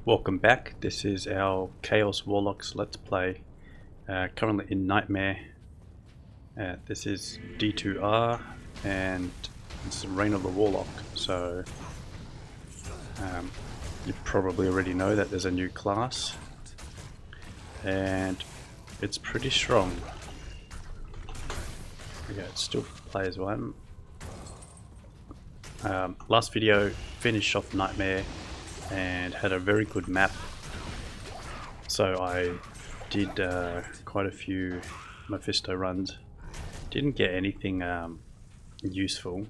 Welcome back. This is our Chaos Warlocks Let's Play. Currently in Nightmare. This is D2R and it's Reign of the Warlock. So you probably already know that there's a new class and it's pretty strong. Okay, it's still players one. Last video finished off Nightmare and had a very good map, so I did quite a few Mephisto runs. Didn't get anything useful.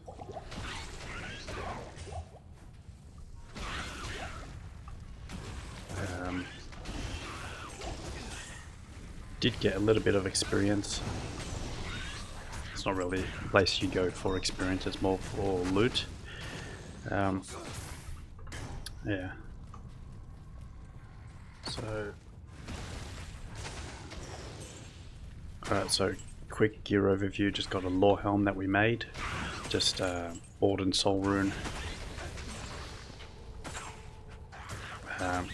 Did get a little bit of experience. It's not really a place you go for experience, it's more for loot. Yeah. So, alright, so quick gear overview. Just got a lore helm that we made. Just Ord and Soul Rune.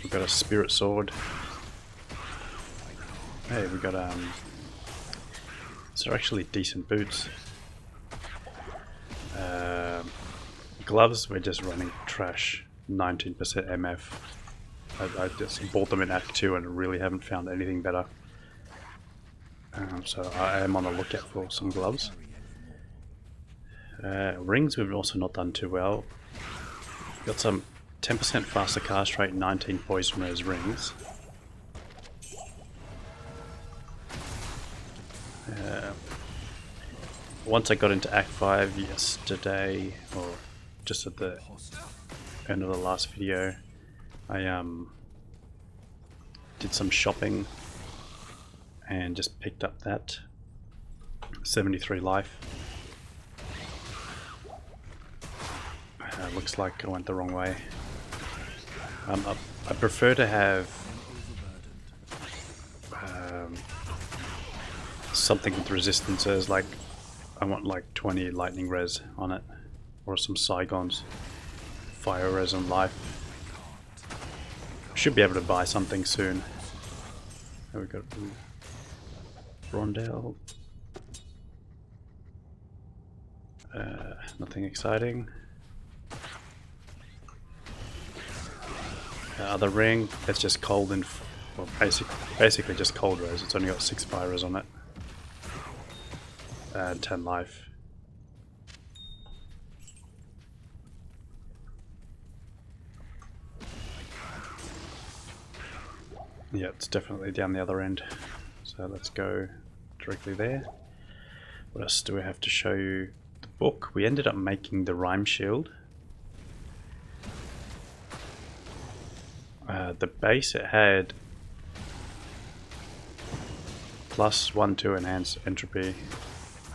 We've got a spirit sword. Hey, we got these are actually decent boots. Gloves, we're just running trash. 19% MF. I just bought them in Act 2 and really haven't found anything better. So I am on the lookout for some gloves. Rings we've also not done too well. Got some 10% faster cast rate, 19 poison res rings. Once I got into Act 5 yesterday, or just at the end of the last video, I did some shopping and just picked up that 73 life. Looks like I went the wrong way. I prefer to have something with resistances, like I want like 20 lightning res on it, or some Saigons, fire res and life. Should be able to buy something soon. There we go. Rondell. Nothing exciting. Other ring, it's just cold and well, basically just cold res. It's only got 6 fire res on it. And 10 life. Yeah, it's definitely down the other end. So let's go directly there. What else do we have to show you? The book. We ended up making the Rhyme Shield. The base, it had +1 to enhance entropy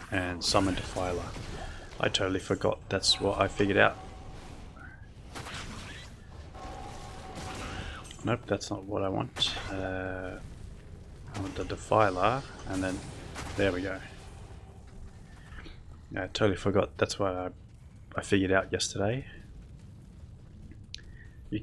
and summon Defiler. I totally forgot that's what I figured out. Nope, that's not what I want. I want the Defiler, and then there we go. Yeah, I totally forgot. That's what I figured out yesterday. You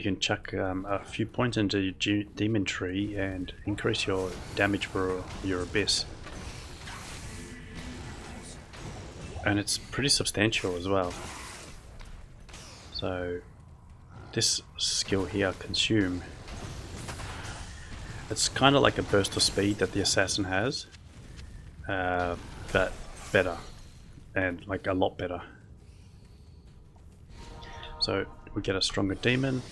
can chuck a few points into your demon tree and increase your damage for your abyss. And it's pretty substantial as well. So this skill here, Consume, it's kind of like a burst of speed that the assassin has, but better, and like a lot better. So we get a stronger demon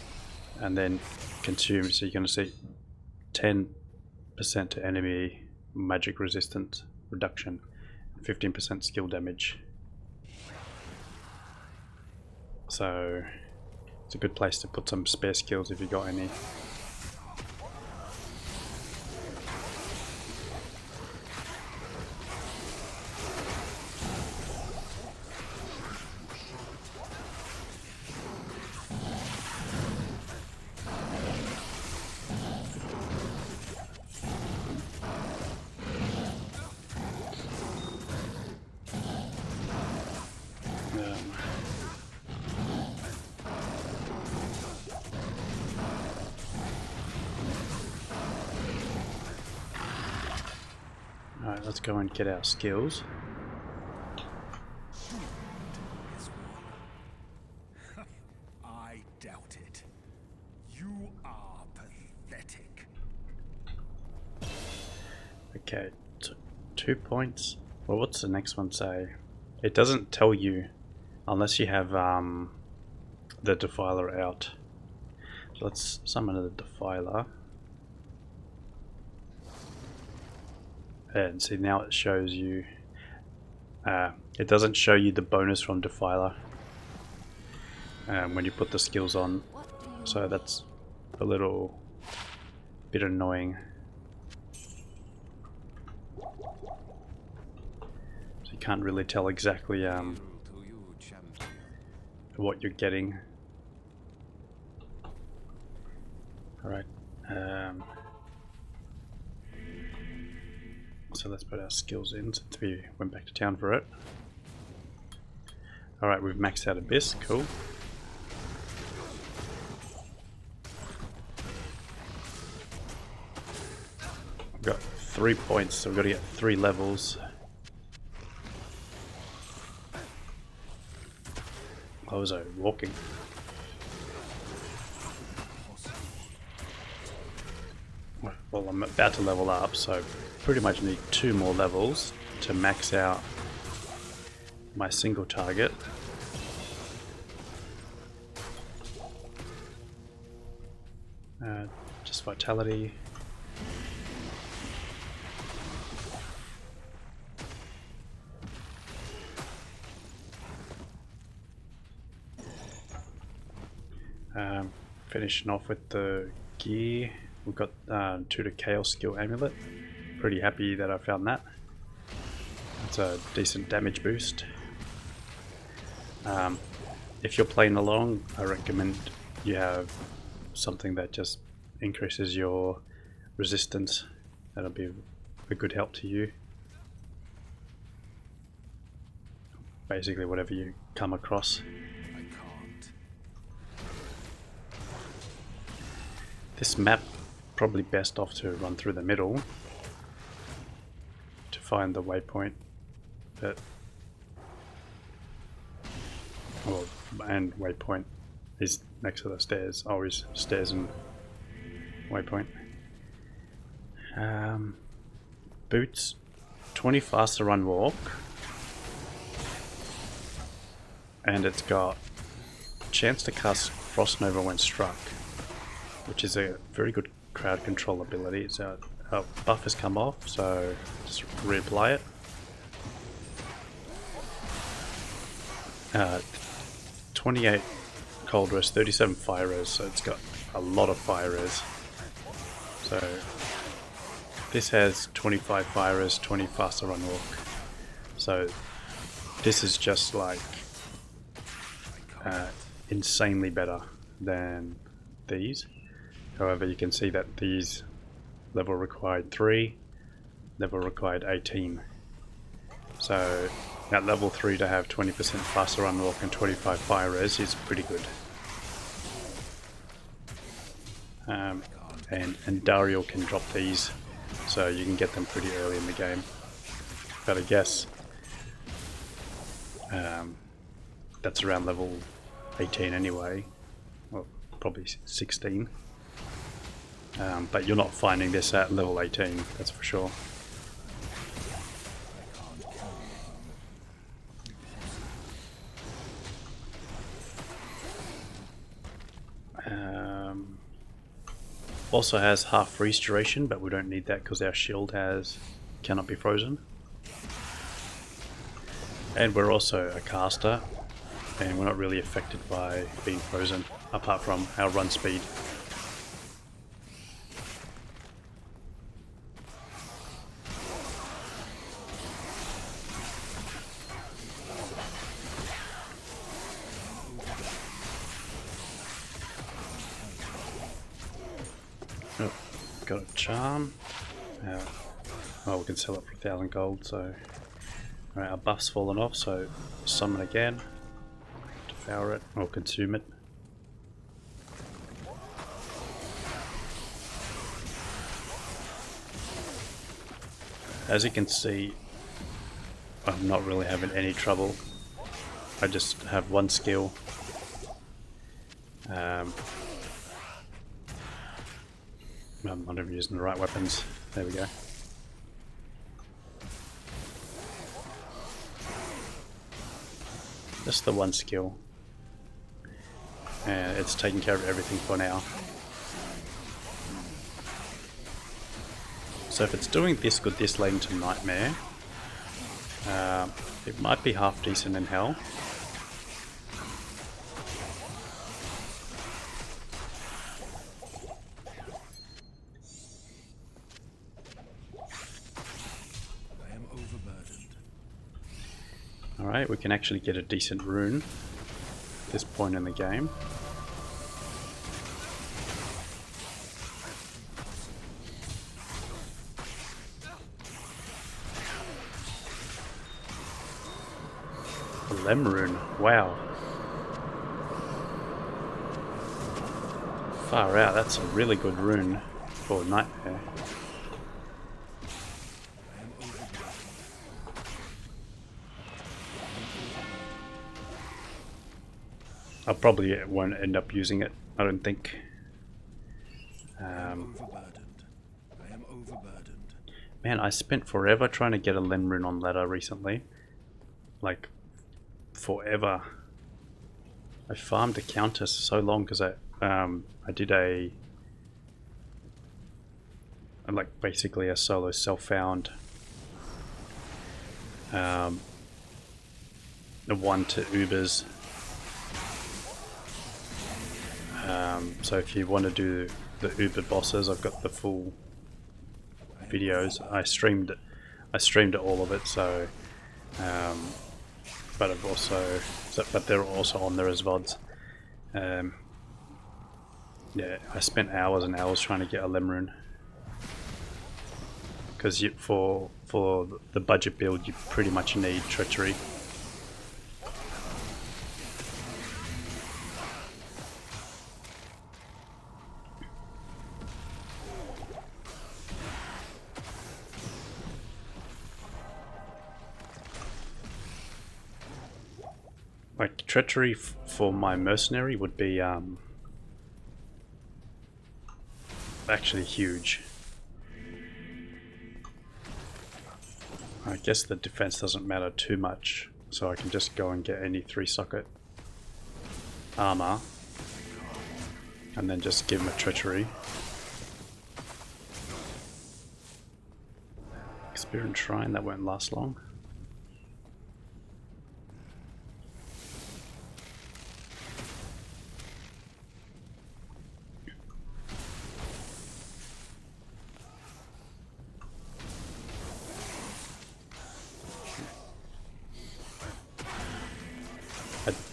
and then Consume, so you're going to see 10% to enemy magic resistance reduction, 15% skill damage. So it's a good place to put some spare skills if you got any. Alright, let's go and get our skills. I doubt it. You are pathetic. Okay, 2 points. Well, what's the next one say? It doesn't tell you unless you have the Defiler out. So let's summon the Defiler. And see, now it shows you. It doesn't show you the bonus from Defiler when you put the skills on. So that's a little bit annoying. So you can't really tell exactly what you're getting. Alright. So let's put our skills in since we went back to town for it. Alright, we've maxed out Abyss, cool. We've got 3 points, so we've got to get 3 levels. How was I walking? Well, I'm about to level up, so pretty much need 2 more levels to max out my single target. Just vitality. Finishing off with the gear. We've got 2 to Chaos Skill Amulet. Pretty happy that I found that. It's a decent damage boost. If you're playing along, I recommend you have something that just increases your resistance. That'll be a good help to you. Basically whatever you come across. I can't. This map probably best off to run through the middle to find the waypoint, but and waypoint is next to the stairs. Always stairs and waypoint. Boots, 20 faster run walk, and it's got chance to cast Frost Nova when struck, which is a very good crowd control ability. So our buff has come off, so just reapply it. 28 cold res, 37 fire res, so it's got a lot of fire res. So this has 25 fire res, 20 faster run walk. So this is just like insanely better than these. However, you can see that these level required 3, level required 18. So at level 3 to have 20% faster run walk and 25 fire res is pretty good. And Dario can drop these, so you can get them pretty early in the game. But I guess that's around level 18 anyway, well, probably 16. But you're not finding this at level 18, that's for sure. Also has half freeze duration, but we don't need that because our shield cannot be frozen. And we're also a caster, and we're not really affected by being frozen, apart from our run speed. Oh, got a charm. Oh, we can sell it for 1,000 gold, so... Alright, our buff's fallen off, so summon again. Devour it, or consume it. as you can see, I'm not really having any trouble. I just have one skill. I'm not even using the right weapons. There we go. Just the one skill. And it's taking care of everything for now. So if it's doing this good this late into Nightmare, it might be half decent in Hell. I am overburdened. Alright, we can actually get a decent rune at this point in the game. A Lem rune, wow. Far out, that's a really good rune for Nightmare. I probably won't end up using it, I don't think. I am overburdened. Man, I spent forever trying to get a Lem rune on ladder recently. Like, forever. I farmed a Countess so long because I did like basically a solo self-found the 1 to Ubers. So if you want to do the Uber bosses, I've got the full videos. I streamed it all of it, so but I've also but they're also on there as VODs. Yeah, I spent hours and hours trying to get a Lem rune. Because for the budget build, you pretty much need Treachery. Like, Treachery for my mercenary would be actually huge. I guess the defense doesn't matter too much, so I can just go and get any 3-socket armor and then just give him a Treachery. Experience Shrine, that won't last long.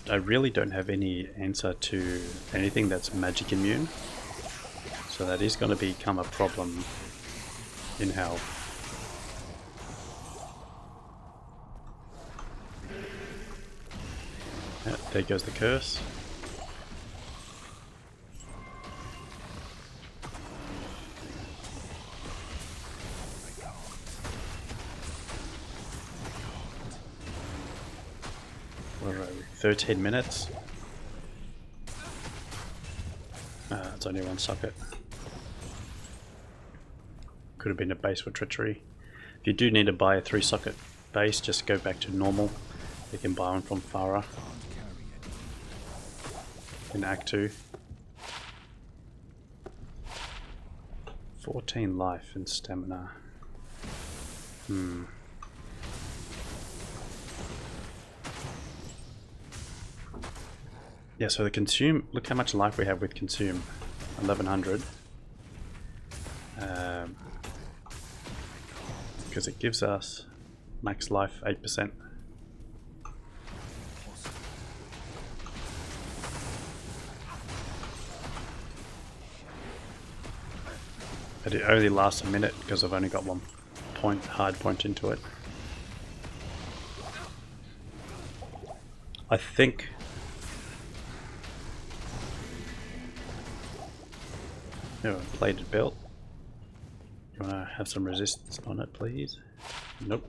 I really don't have any answer to anything that's magic immune, so that is going to become a problem in Hell. Yeah, there goes the curse. Where are we? 13 minutes. It's only 1 socket. Could have been a base with Treachery. If you do need to buy a 3-socket base, just go back to normal. You can buy one from Farah in Act 2. 14 life and stamina. Yeah, so the consume, look how much life we have with consume, 1100. Because it gives us max life 8%. But it only lasts a minute because I've only got 1 point, hard point into it. I think plated belt. You want to have some resistance on it, please? Nope.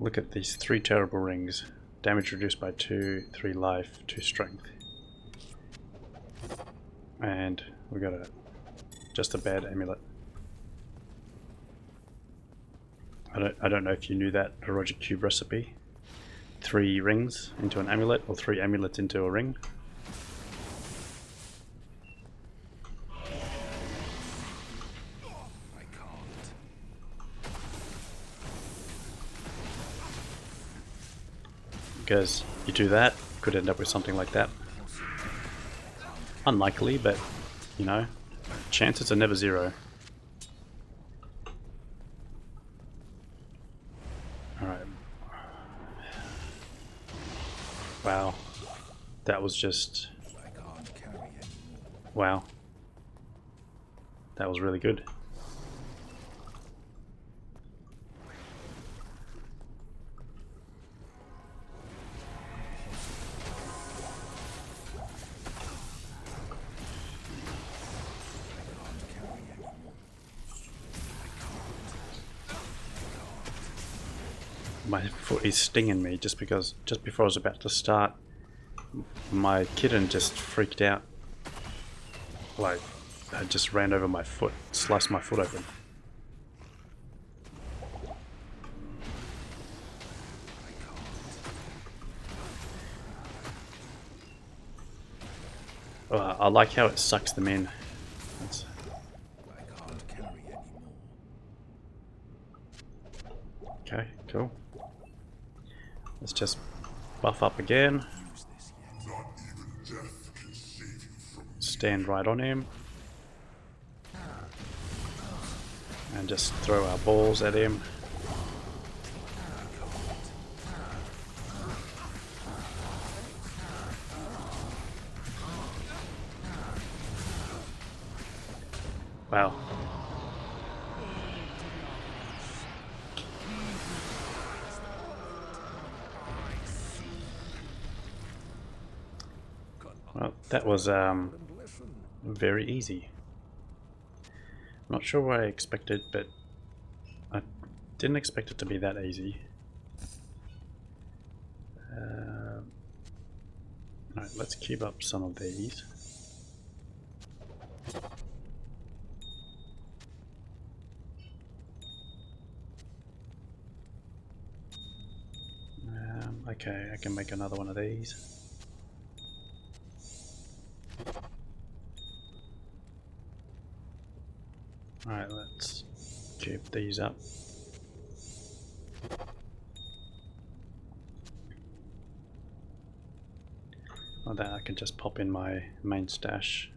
Look at these 3 terrible rings. Damage reduced by 2, 3 life, 2 strength. And we got just a bad amulet. I don't know if you knew that Erotic Cube recipe. 3 rings into an amulet, or 3 amulets into a ring. Because you do that, could end up with something like that. Unlikely, but you know, chances are never 0. Alright. Wow. That was just... Wow. That was really good. My foot is stinging me just before I was about to start. My kitten just freaked out. Like, I just ran over my foot, sliced my foot open. I like how it sucks them in. That's... Okay, cool. Let's just buff up again. Stand right on him. And just throw our balls at him. Wow. Well, that was very easy. I'm not sure what I expected, but I didn't expect it to be that easy. Alright, let's cube up some of these. Okay, I can make another one of these. Alright, let's cube these up. Like that, I can just pop in my main stash.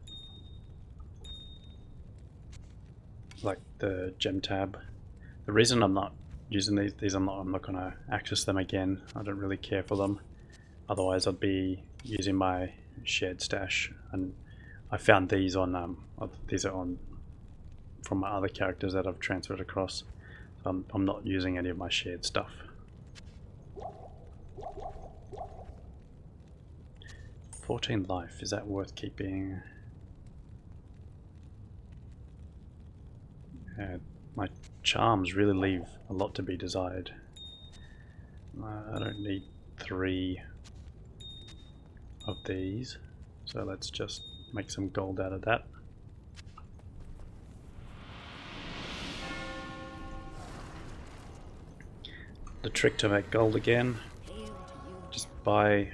Like the gem tab. The reason I'm not using these I'm not going to access them again. I don't really care for them. Otherwise I'd be using my shared stash, and I found these on these are on from my other characters that I've transferred across. So I'm not using any of my shared stuff. $14 life, is that worth keeping? My charms really leave a lot to be desired. I don't need 3 of these, so let's just make some gold out of that. The trick to make gold again, just buy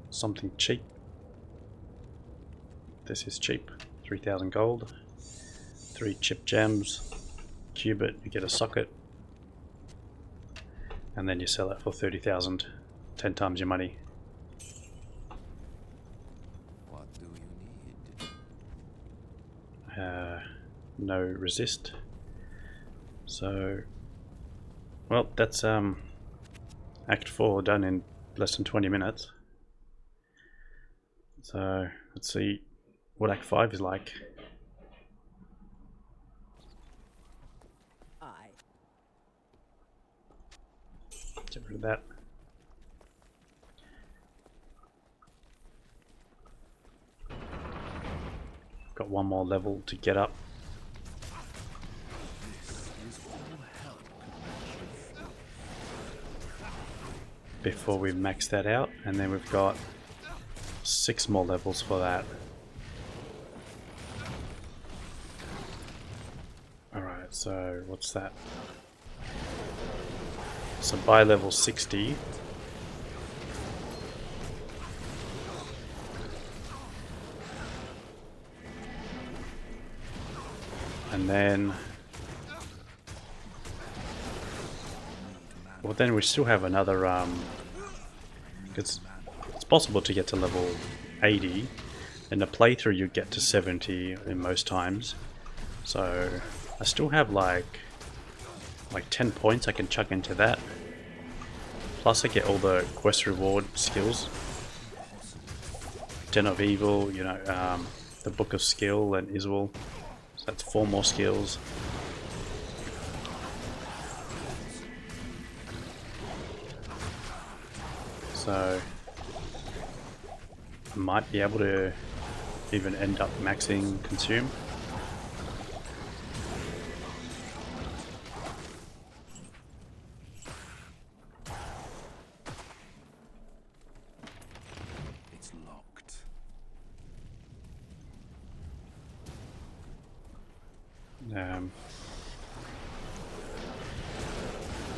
something cheap. This is cheap, 3,000 gold, 3 chip gems, cube it, you get a socket, and then you sell it for 30,000, 10 times your money. What do you need? No resist. So, well, that's Act 4 done in less than 20 minutes. So, let's see what Act 5 is like. Get rid of that. Got one more level to get up. Before we max that out, and then we've got 6 more levels for that. Alright, so what's that? So by level 60, and then, well, then we still have another, because it's possible to get to level 80. In a playthrough you get to 70 in most times, so I still have like 10 points I can chuck into that. Plus I get all the quest reward skills. Den of Evil, you know, the Book of Skill and Iswell. So that's 4 more skills. So I might be able to even end up maxing Consume. It's locked.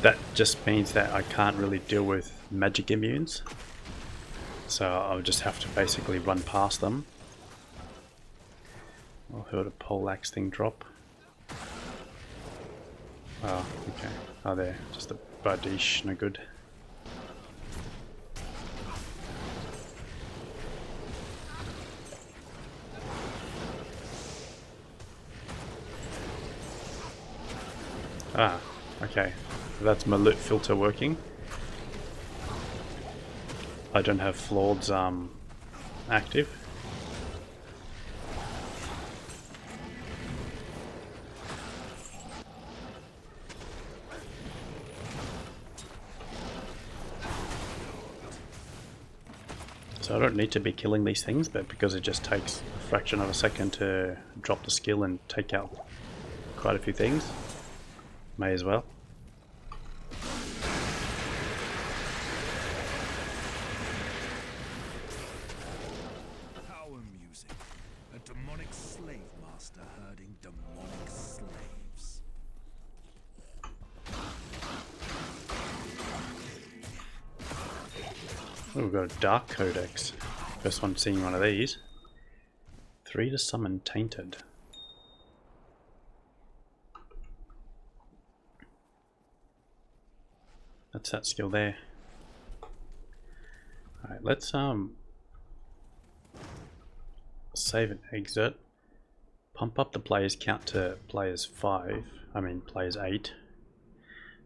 That just means that I can't really deal with magic immunes, so I'll just have to basically run past them. I heard a poleaxe thing drop. Oh, okay. Oh, there. Just a Bardiche, no good. Ah, okay. That's my loot filter working. I don't have Flaweds active. So I don't need to be killing these things, but because it just takes a fraction of a second to drop the skill and take out quite a few things, may as well. How amusing. A demonic slave master herding demonic slaves. Oh, we've got a Dark Codex. First one seeing one of these. 3 to summon Tainted. That's that skill there. Alright, let's save and exit. Pump up the players count to players 5. I mean players 8.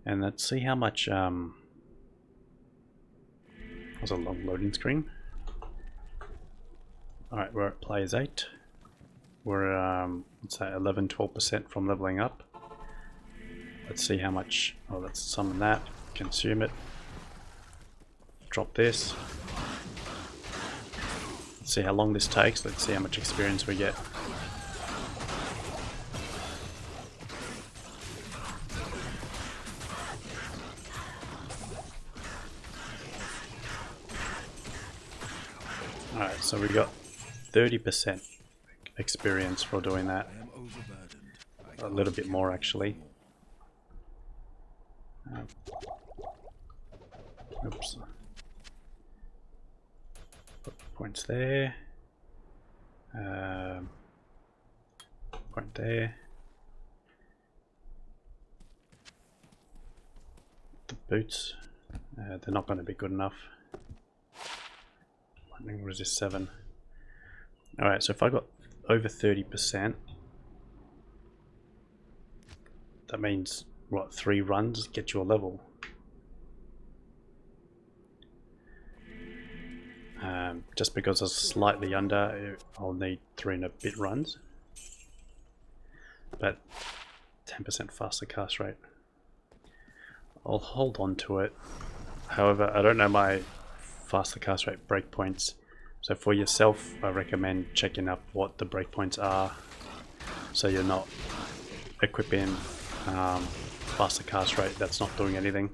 And let's see how much that was a long loading screen. Alright, we're at players 8. We're let's say 11-12% from leveling up. Let's see how much. Oh, let's summon that. Consume it. Drop this. Let's see how long this takes. Let's see how much experience we get. Alright, so we got 30% experience for doing that. I am overburdened. A little bit more actually. Oops. Put points there. Point there. The boots. They're not going to be good enough. Lightning resist 7. Alright, so if I got over 30%, that means, what, 3 runs get you a level. Just because it's slightly under, I'll need 3 and a bit runs. But 10% faster cast rate. I'll hold on to it. However, I don't know my faster cast rate breakpoints. So for yourself, I recommend checking up what the breakpoints are, so you're not equipping faster cast rate that's not doing anything.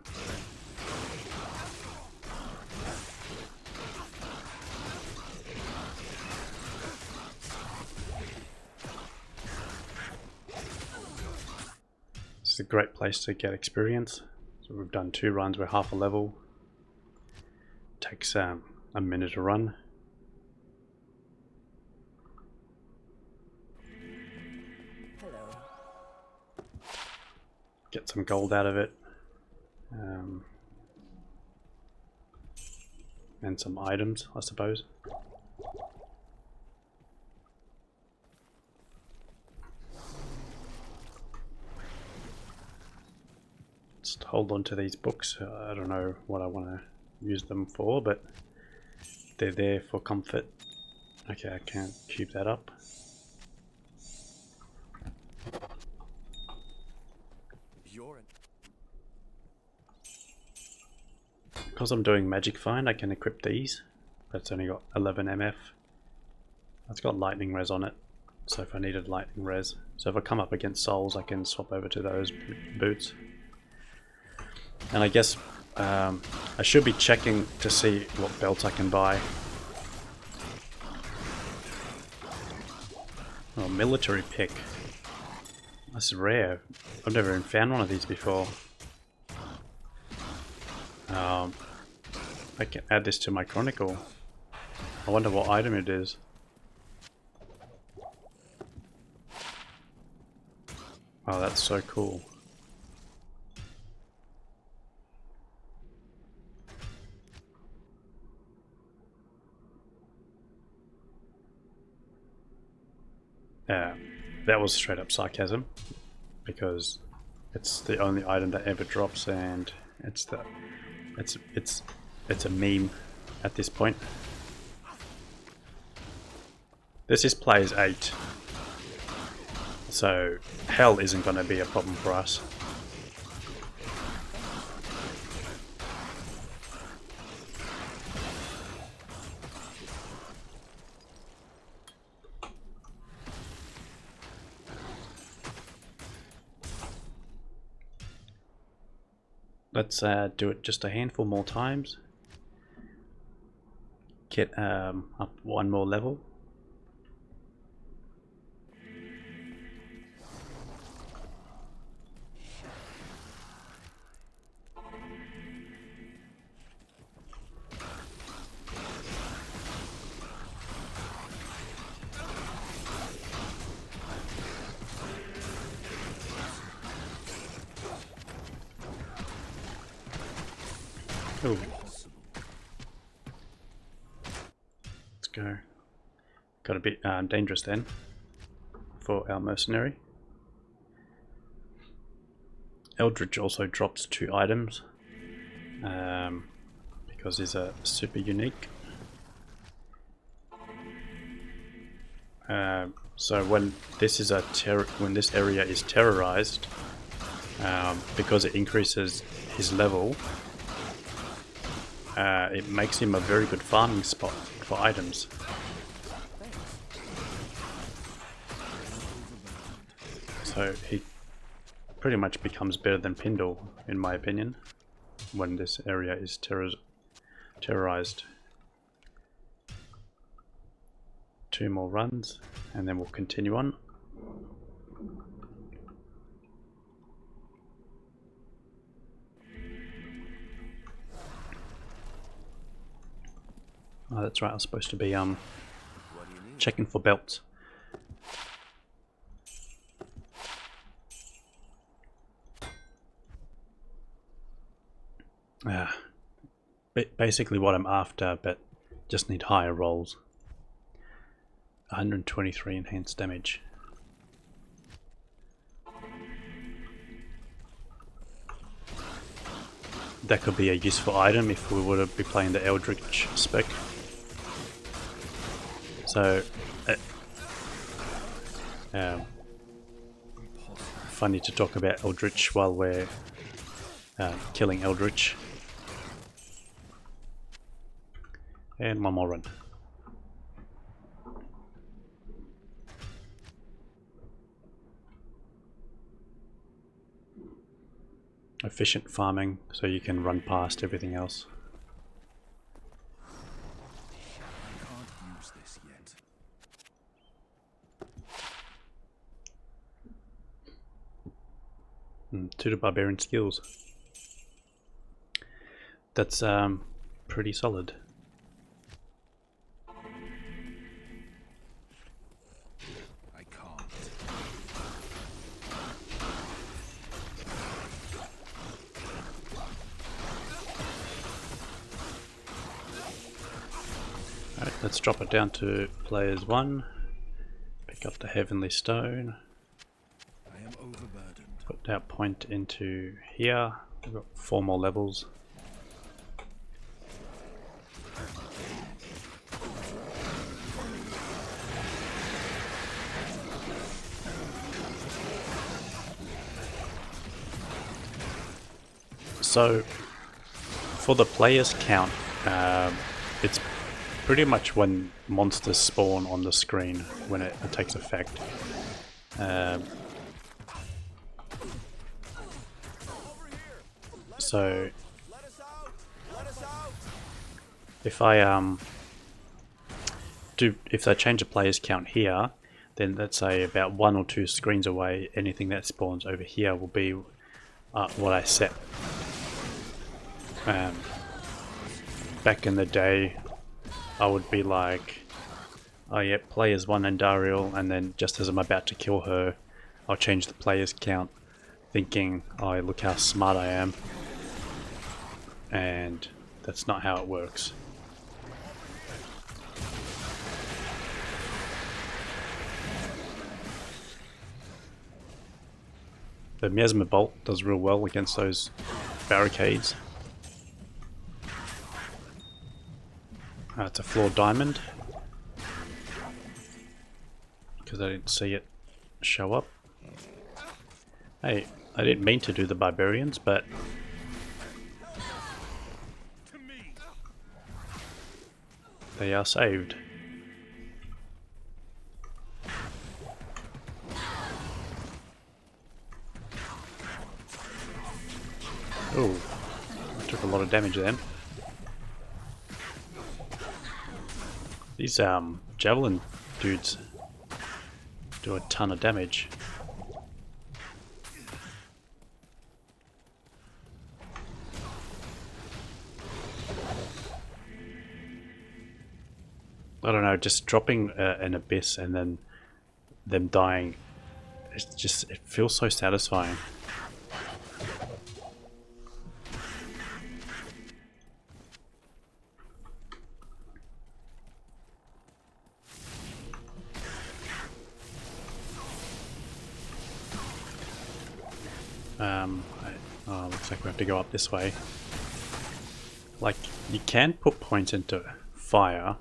This is a great place to get experience. So we've done 2 runs, we're half a level. Takes a minute to run. Get some gold out of it, and some items, I suppose. Just hold on to these books. I don't know what I want to use them for, but they're there for comfort. Okay, I can't cube that up. Because I'm doing magic find, I can equip these. That's only got 11 MF. It's got lightning res on it, so if I needed lightning res, so if I come up against souls, I can swap over to those boots. And I guess I should be checking to see what belts I can buy. Oh, military pick. That's rare. I've never even found one of these before. I can add this to my chronicle. I wonder what item it is. Oh, that's so cool. That was straight up sarcasm, because it's the only item that ever drops, and it's a meme at this point. This is players 8, so hell isn't going to be a problem for us. Let's do it just a handful more times. Get up 1 more level. Ooh. Let's go. Got a bit dangerous then for our mercenary. Eldritch also drops 2 items because these are super unique. So when this area is terrorized, because it increases his level, it makes him a very good farming spot for items. So he pretty much becomes better than Pindle, in my opinion, when this area is terrorized. 2 more runs, and then we'll continue on. Oh, that's right, I was supposed to be checking for belts. Basically what I'm after, but just need higher rolls. 123 enhanced damage. That could be a useful item if we were to be playing the Eldritch spec. So, funny to talk about Eldritch while we're killing Eldritch. And one more run. Efficient farming, so you can run past everything else. I can't use this yet. Tutor Barbarian skills. That's pretty solid. I can't. Alright, let's drop it down to players 1. Pick up the Heavenly Stone. I am overburdened. Put that point into here. We've got 4 more levels. So, for the players count, it's pretty much when monsters spawn on the screen when it takes effect. So, if I change the players count here, then let's say about 1 or 2 screens away, anything that spawns over here will be what I set. Back in the day, I would be like, oh yeah, players 1 and Dariel, and then just as I'm about to kill her, I'll change the players count, thinking, oh look how smart I am. And that's not how it works. The Miasma Bolt does real well against those barricades. It's a floor diamond, because I didn't see it show up. Hey, I didn't mean to do the barbarians, but they are saved. Oh, I took a lot of damage then. These javelin dudes do a ton of damage. I don't know, just dropping an abyss and then them dying, it feels so satisfying. Looks like we have to go up this way. Like, you can put points into fire,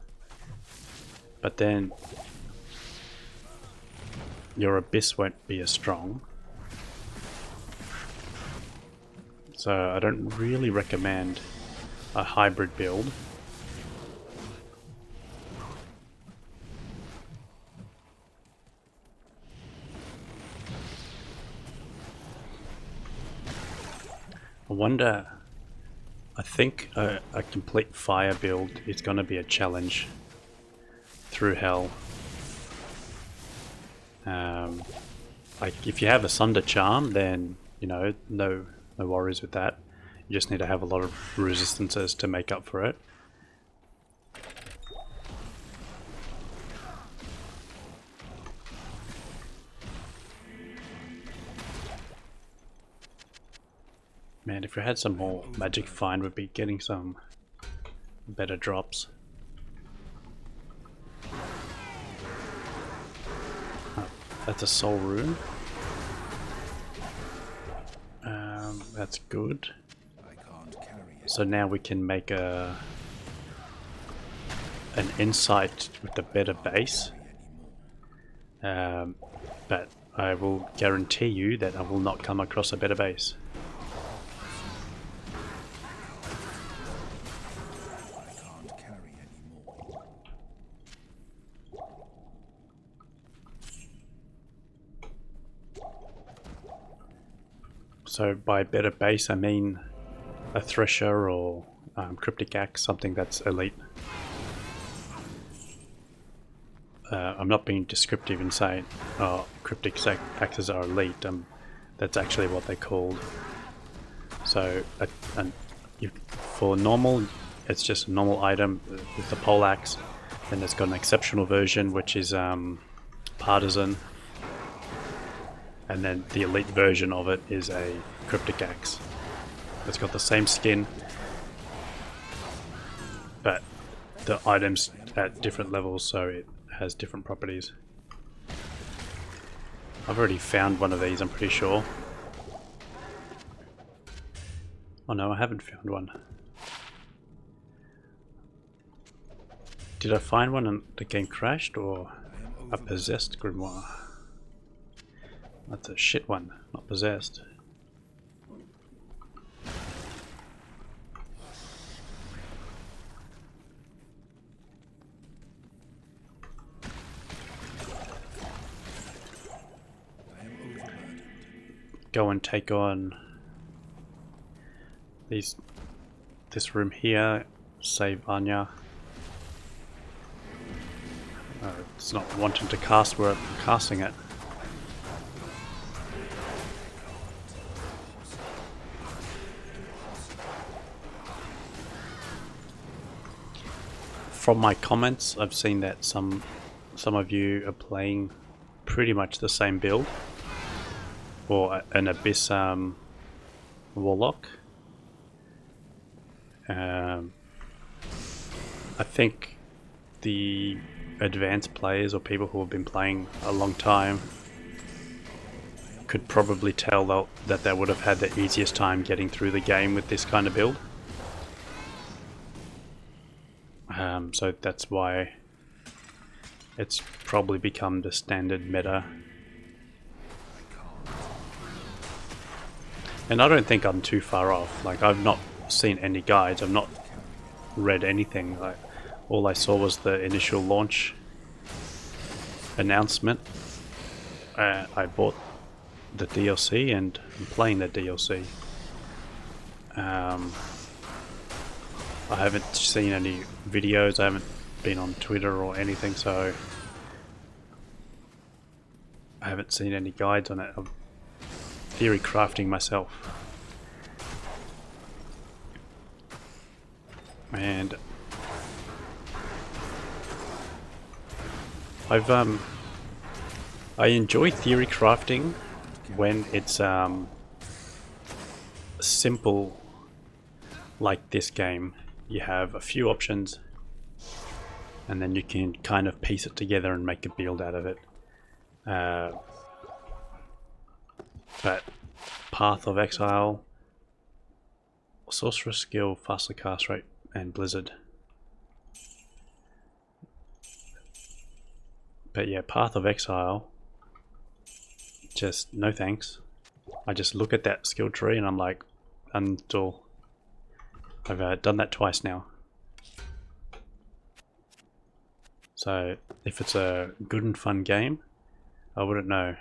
but then your abyss won't be as strong. So I don't really recommend a hybrid build. I wonder, I think a complete fire build is going to be a challenge through hell. Like if you have a Sunder Charm, then you know, no worries with that. You just need to have a lot of resistances to make up for it. Man, if we had some more magic find, we'd be getting some better drops. Oh, that's a soul rune. That's good. I can't carry it. So now we can make a an insight with a better base, but I will guarantee you that I will not come across a better base. I can't carry anymore. So by better base I mean a Thresher or Cryptic Axe, something that's elite. I'm not being descriptive in saying Cryptic Axes are elite. That's actually what they're called. So for normal, it's just a normal item with the pole axe. Then it's got an exceptional version, which is Partisan. And then the elite version of it is a Cryptic Axe. It's got the same skin, but the items at different levels, so it has different properties. I've already found one of these, I'm pretty sure. Oh no, I haven't found one. Did I find one and the game crashed, or a possessed grimoire? That's a shit one, not possessed. Go and take on this room here, save Anya. It's not wanting to cast where I'm casting it. From my comments, I've seen that some of you are playing pretty much the same build, or an Abyss Warlock. I think the advanced players or people who have been playing a long time could probably tell that they would have had the easiest time getting through the game with this kind of build. So that's why it's probably become the standard meta. And I don't think I'm too far off. Like, I've not seen any guides, I've not read anything. Like, all I saw was the initial launch announcement. I bought the DLC and I'm playing the DLC. I haven't seen any videos, I haven't been on Twitter or anything, so I haven't seen any guides on it. I'm theory crafting myself. And I enjoy theory crafting when it's simple, like this game. You have a few options and then you can kind of piece it together and make a build out of it. But Path of Exile, Sorcerer Skill, Faster Cast Rate, and Blizzard. But yeah, Path of Exile, just no thanks. I just look at that skill tree and I'm like, until I've done that twice now. So if it's a good and fun game, I wouldn't know.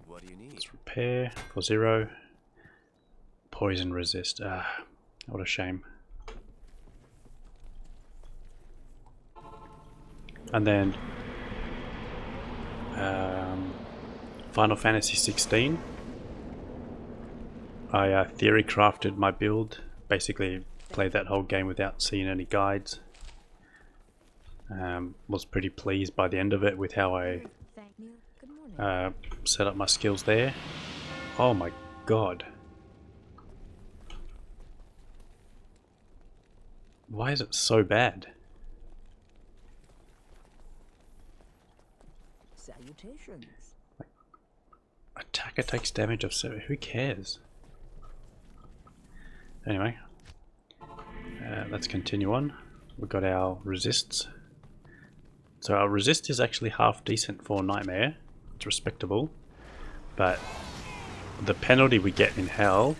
What do you need? Let's repair for 0. Poison resist. Ah, what a shame. And then Final Fantasy 16. I theory crafted my build. Basically played that whole game without seeing any guides. Was pretty pleased by the end of it with how I set up my skills there. Oh my god. Why is it so bad? Salutations. Attacker takes damage of 7. Who cares? Anyway, let's continue on. We've got our resists. So our resist is actually half decent for Nightmare. It's respectable. But the penalty we get in Hell,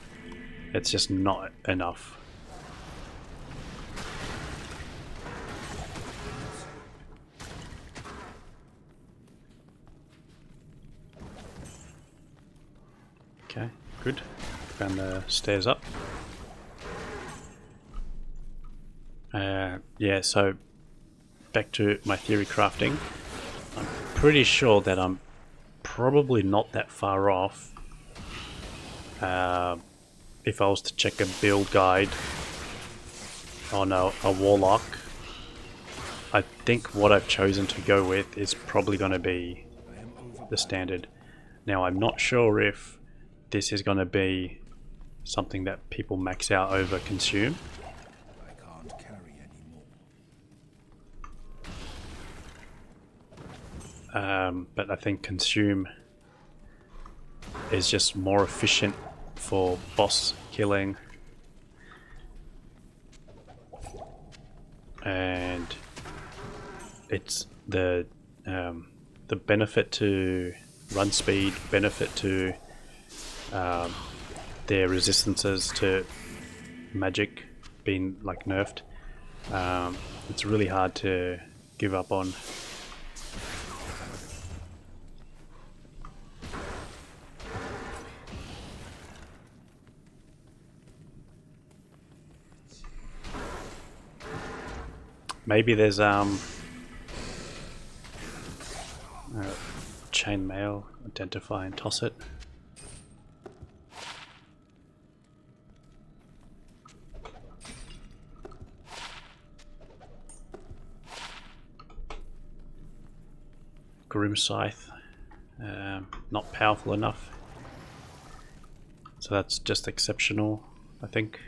it's just not enough. Okay, good. Found the stairs up. Yeah, so back to my theory crafting. I'm pretty sure that I'm probably not that far off. If I was to check a build guide on a Warlock, I think what I've chosen to go with is probably going to be the standard. Now I'm not sure if this is going to be something that people max out over consume. I can't carry anymore. But I think consume is just more efficient for boss killing, and it's the benefit to run speed, benefit to their resistances to magic being like nerfed. It's really hard to give up on. Maybe there's chainmail, identify and toss it. Grim Scythe, not powerful enough. So that's just exceptional, I think.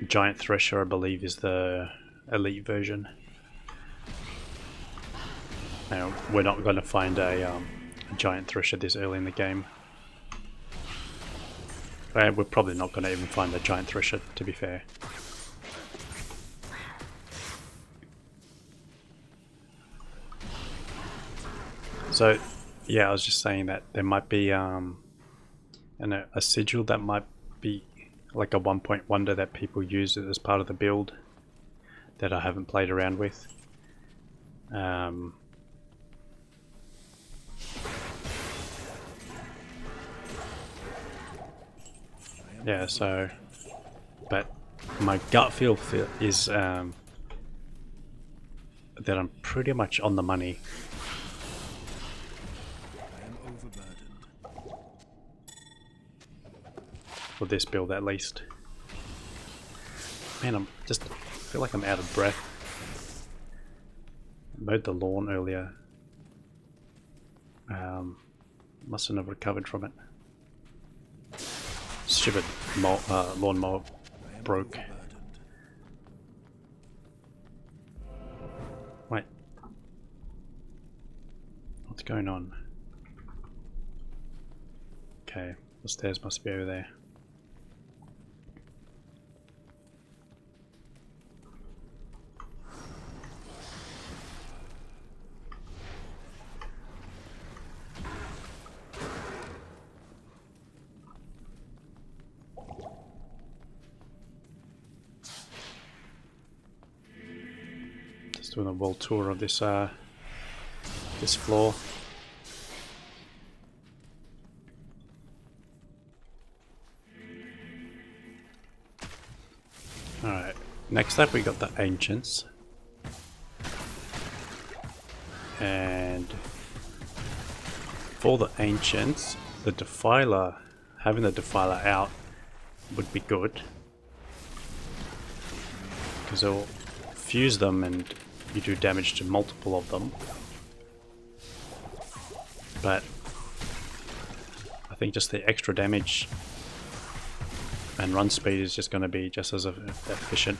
Giant Thresher, I believe, is the elite version. Now, we're not going to find a Giant Thresher this early in the game. We're probably not going to even find a Giant Thresher, to be fair. So, yeah, I was just saying that there might be a sigil that might be like a 1-point wonder that people use as part of the build that I haven't played around with. Yeah, so, but my gut feel is that I'm pretty much on the money. I am overburdened. For this build at least. Man, I feel like I'm out of breath. I mowed the lawn earlier. Mustn't have recovered from it. Stupid lawnmower broke. Wait. What's going on? Okay, the stairs must be over there. Just doing a world tour of this this floor. Alright, next up we got the Ancients. And for the Ancients, the Defiler, having the Defiler out would be good. Because it'll fuse them and you do damage to multiple of them. But I think just the extra damage and run speed is just going to be just as efficient.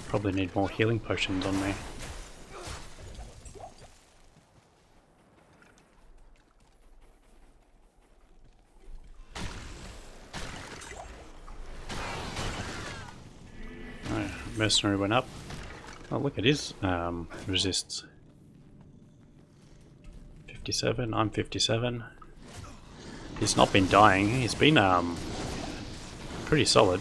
Probably need more healing potions on me. Oh, mercenary went up. Oh look, it is resists. 57, I'm 57. He's not been dying, he's been pretty solid.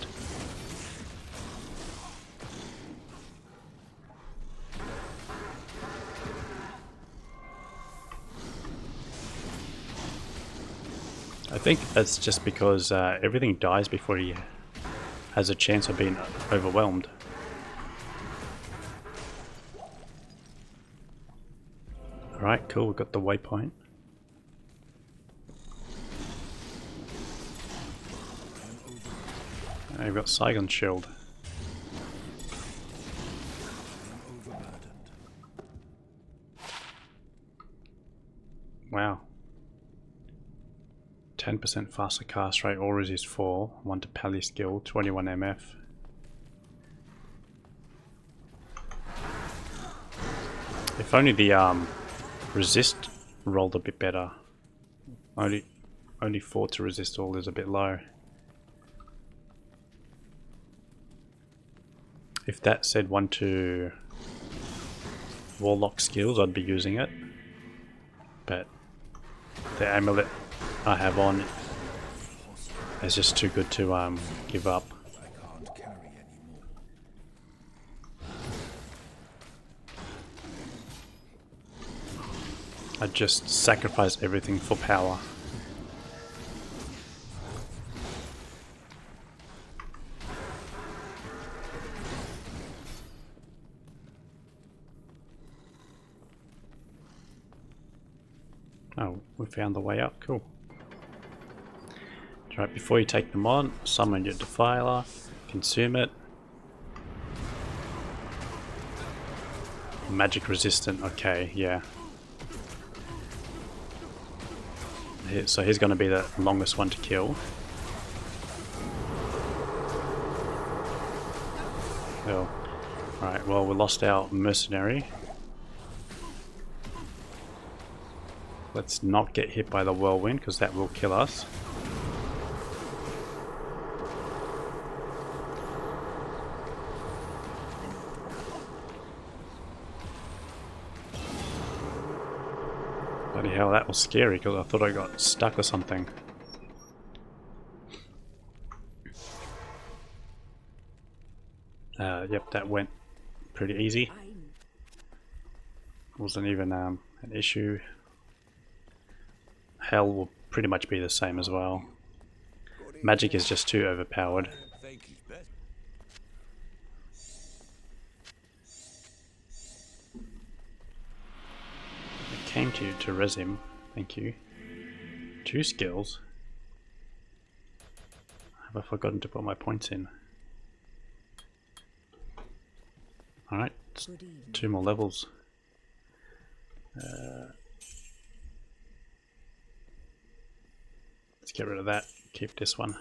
I think that's just because everything dies before he has a chance of being overwhelmed. Alright, cool, we've got the waypoint. We've got Saigon's shield. Wow. 10% faster cast rate, all resist 4, 1 to pally skill, 21 MF. If only the resist rolled a bit better. Only 4 to resist all is a bit low. If that said 1 to Warlock skills, I'd be using it. But the amulet I have on is just too good to give up. I can't carry anymore. I just sacrifice everything for power. Oh, we found the way up, cool. Right, before you take them on, summon your Defiler, consume it. Magic resistant, okay, yeah. So he's going to be the longest one to kill. Oh. Alright, well we lost our mercenary. Let's not get hit by the whirlwind because that will kill us. Bloody hell, that was scary because I thought I got stuck or something. Yep, that went pretty easy. Wasn't even an issue. Hell will pretty much be the same as well. Magic is just too overpowered. I came to you to res him, thank you. 2 skills. Have I forgotten to put my points in? Alright, 2 more levels. Let's get rid of that, keep this one.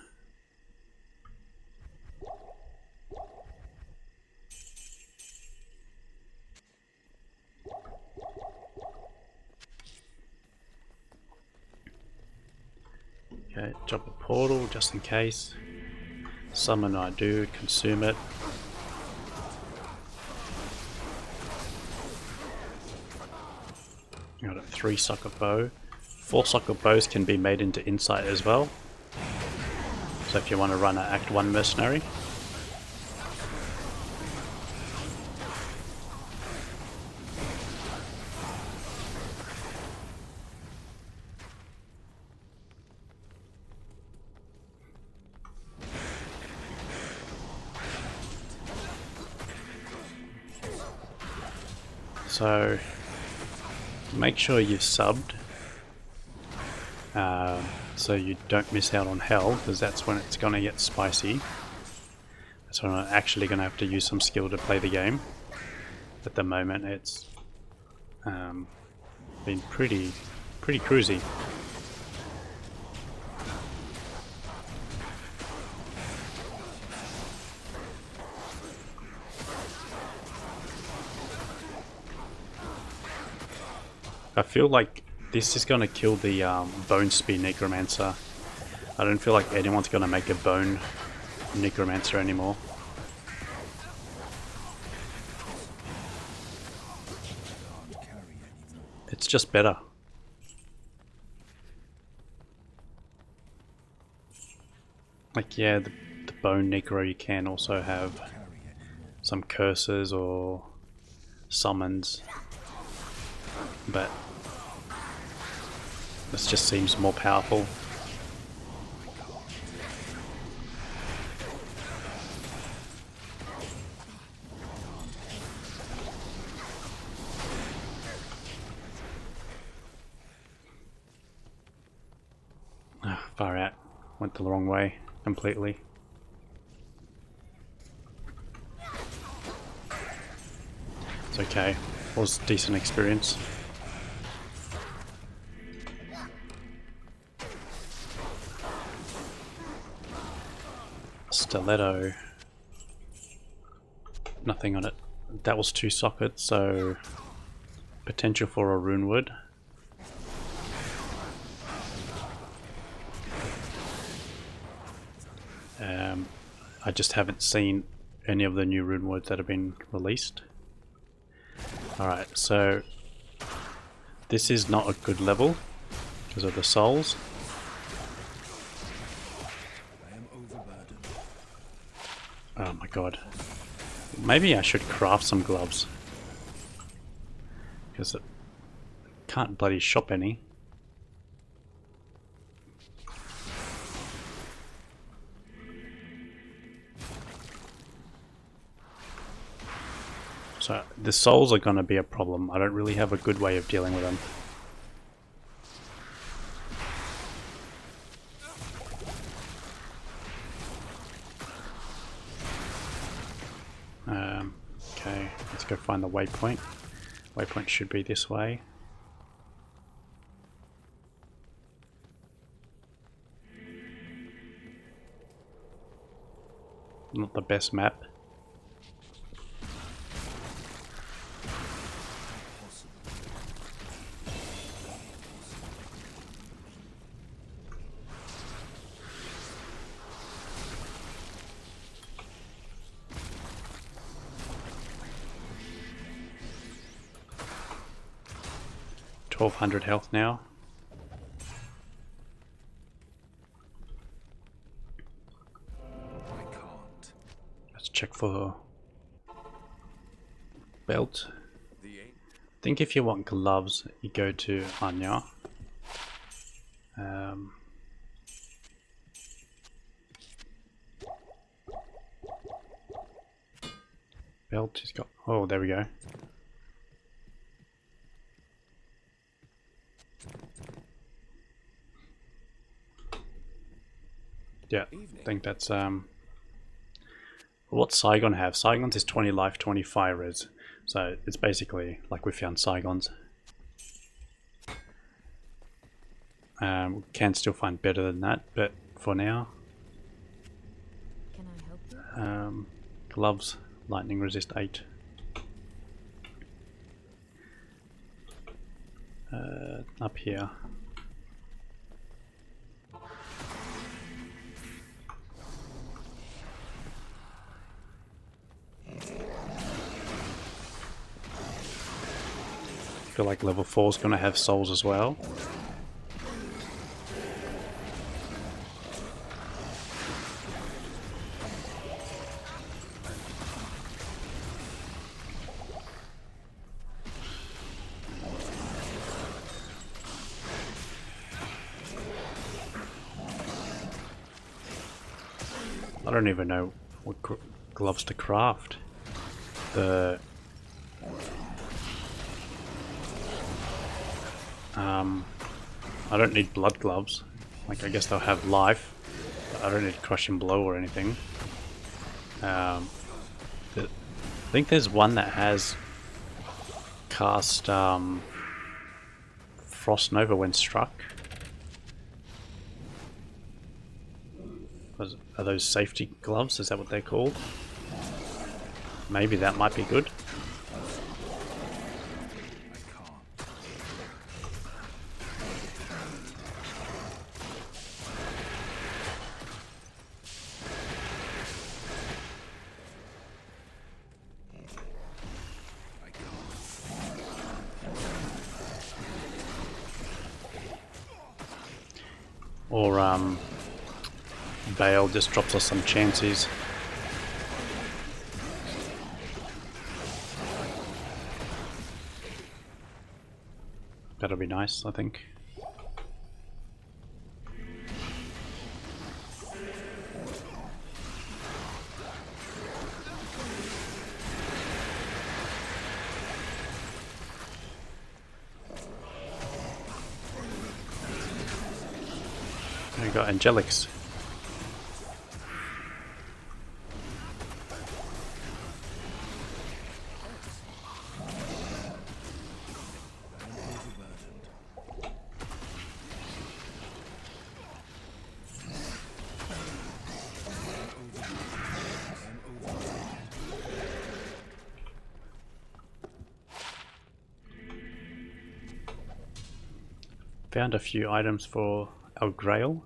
Okay, drop a portal just in case. Summon I do, consume it. Got a 3 socket bow. 4 socket bows can be made into insight as well. So if you want to run an Act 1 mercenary. So make sure you've subbed so you don't miss out on hell, because that's when it's going to get spicy. That's when I'm actually going to have to use some skill to play the game. At the moment it's been pretty cruisy. I feel like this is gonna kill the Bone Spear Necromancer. I don't feel like anyone's gonna make a Bone Necromancer anymore. It's just better. Like, yeah, the Bone Necro, you can also have some curses or summons, but this just seems more powerful. Far out. Went the wrong way completely. It's okay. Was a decent experience. Stiletto. Nothing on it. That was 2 sockets, so potential for a rune wood. I just haven't seen any of the new rune words that have been released. Alright, so this is not a good level because of the souls. I am overburdened. Oh my god. Maybe I should craft some gloves. Because it can't bloody shop any. So the souls are going to be a problem. I don't really have a good way of dealing with them. Okay, let's go find the waypoint. Waypoint should be this way. Not the best map. $1200 health now. I can't. Let's check for belt. The ain't I think if you want gloves, you go to Anya. Belt, he's got. Oh, there we go. Yeah, I think that's what Saigon have. Saigons is 20 life, 25 res. So it's basically like we found Saigons. We can still find better than that, but for now, Can I help you? gloves, lightning resist 8. Up here. I feel like level 4 is going to have souls as well. I don't even know what gloves to craft. I don't need blood gloves. Like, I guess they'll have life, but I don't need crushing blow or anything. I think there's one that has cast Frost Nova when struck. Are those safety gloves? Is that what they're called? Maybe that might be good. I can't. Or Bale just drops us some chances. That'll be nice, I think. We got Angelics. Found a few items for our Grail.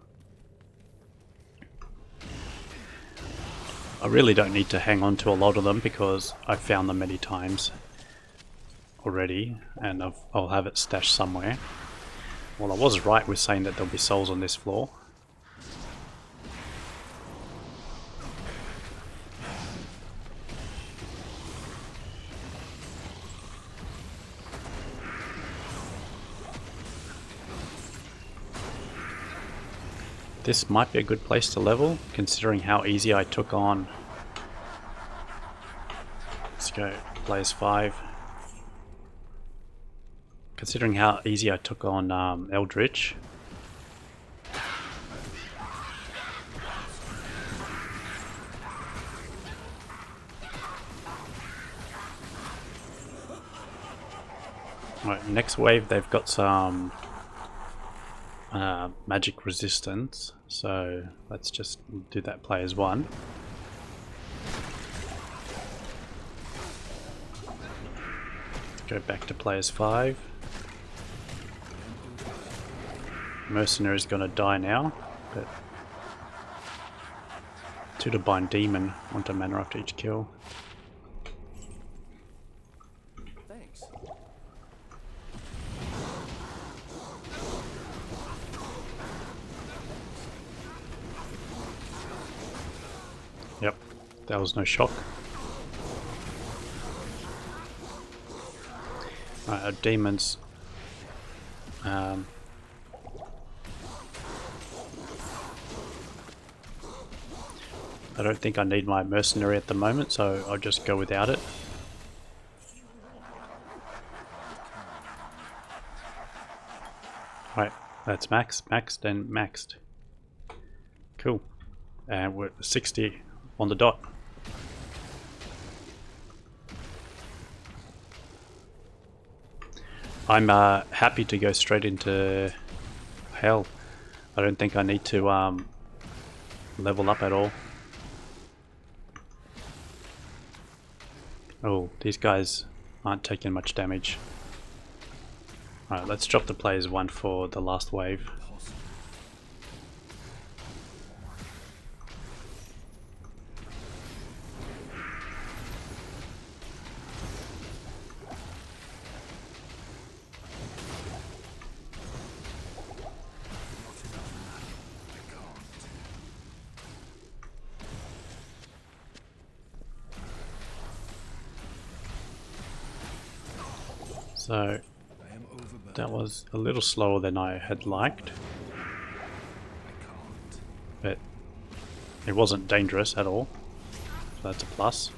I really don't need to hang on to a lot of them because I've found them many times already, and I'll have it stashed somewhere. Well, I was right with saying that there'll be souls on this floor. This might be a good place to level, considering how easy I took on... Let's go, players 5. Considering how easy I took on Eldritch. Right, next wave they've got some magic resistance, so let's just do that players 1. Go back to players 5. Mercenary's gonna die now, but 2 to bind demon, 1 to mana after each kill. Thanks. Yep, that was no shock. Right, our demons. I don't think I need my mercenary at the moment, so I'll just go without it. Right, that's maxed and maxed. Cool. And we're at 60 on the dot. I'm happy to go straight into hell. I don't think I need to level up at all. Oh, these guys aren't taking much damage. Alright, let's drop the players 1 for the last wave. So that was a little slower than I had liked, but it wasn't dangerous at all, so that's a plus.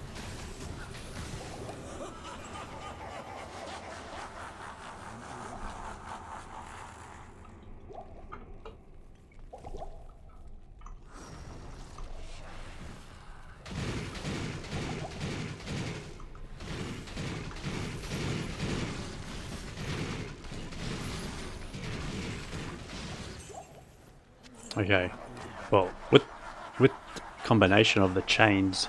Okay, well, with combination of the chains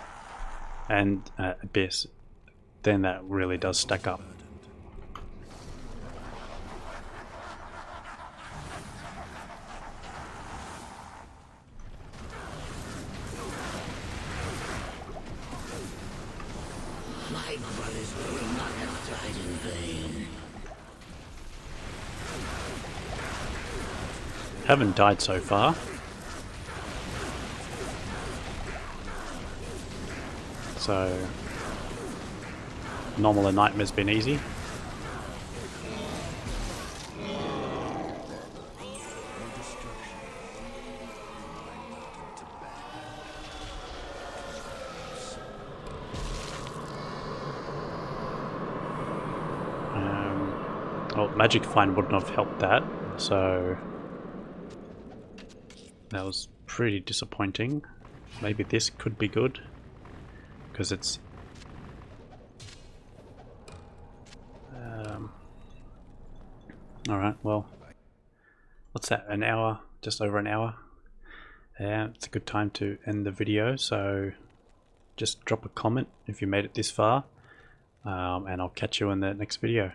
and Abyss, then that really does stack up. My brothers will not have died in vain. Haven't died so far. So normal and nightmare's been easy. Well, Magic Find wouldn't have helped that, so that was pretty disappointing. Maybe this could be good, because it's alright, well, what's that, an hour, just over an hour? Yeah, it's a good time to end the video, so just drop a comment if you made it this far, and I'll catch you in the next video.